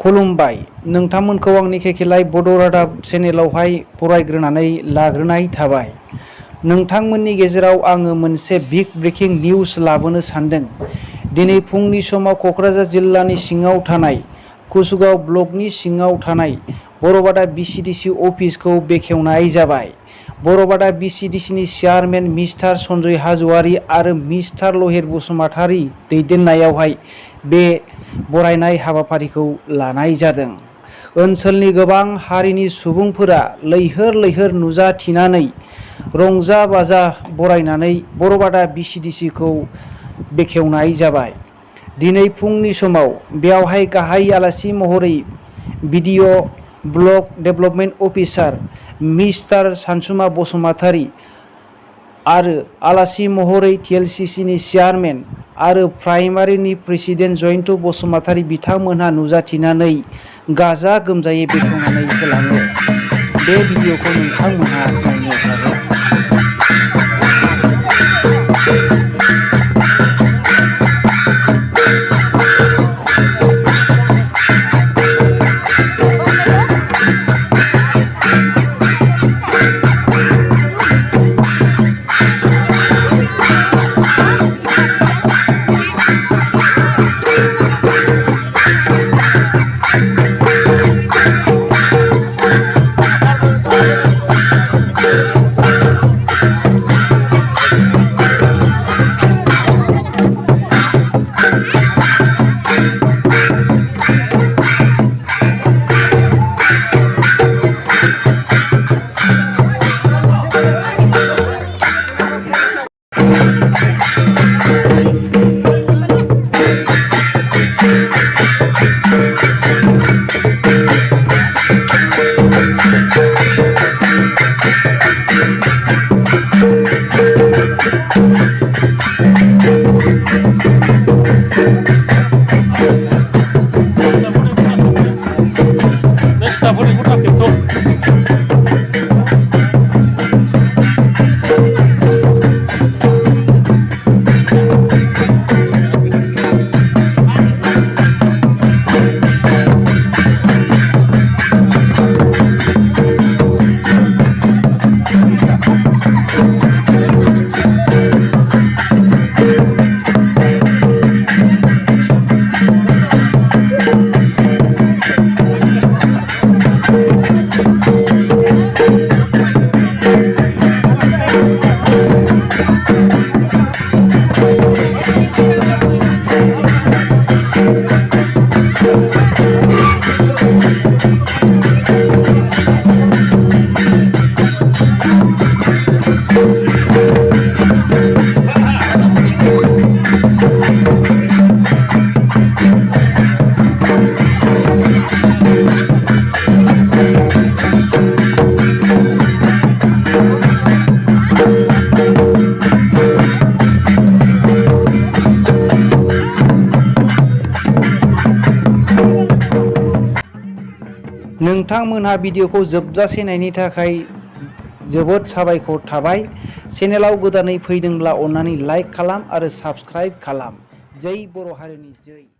खुलुमबाय नोंथांमोनखौ आंनि केकेलाइ बड' रादाब चेनेलावहाय फरायग्रोनानै लाग्रोनाय थाबाय। नोंथांमोननि गेजेराव आङो मोनसे बिग ब्रेकिं निउज लाबोनो सानदों। दिनै फुंनि समाव क'क्राझार जिल्लानि सिङाव थानाय कुसुगाव ब्लकनि सिङाव थानाय बरबादा बिसिडिसि अफिसखौ बेखेवनाय जाबाय। बरबादा बिसिडिसिनि चेयारमेन मिस्टार सन्जय हाज'वारि आरो मिस्टार लहिर बसुमतारी दैदेननायावहाय बे बरायनाय हाबाफारिखौ लानाय जादों। ओनसोलनि गोबां हारिनि सुबुंफोरा लैहोर लैहोर नुजाथिनानै रंजा बाजा बरायनानै बरबादा बिसिडिसिखौ बेखेवनाय जाबाय। दिनै फुंनि समाव बेवहाय गाहाय आलासि महरै बिडिअ block development officer mister Sansuma Basumatary आरो आलासि महरै टिएलसिसिनि चेयारमेन आरो प्राइमारिनि प्रेसिडेन्ट जयन्त बसुमतारी बिथांमोनहा नुजाथिनानै गाजा गोमजायै बेखेवनानै होलाङो। बे भिडिअखौ नोंथांमोनहा नायनो हागोन। नोंथांमोनहा भिडिअखौ जोबजासे नायनायनि थाखाय जोबोद साबायखर थाबाय। चेनेलाव गोदानै फैदोंब्ला अन्नानै लाइक खालाम आरो साबस्क्राइब खालाम। जै बर' हारिनि जै।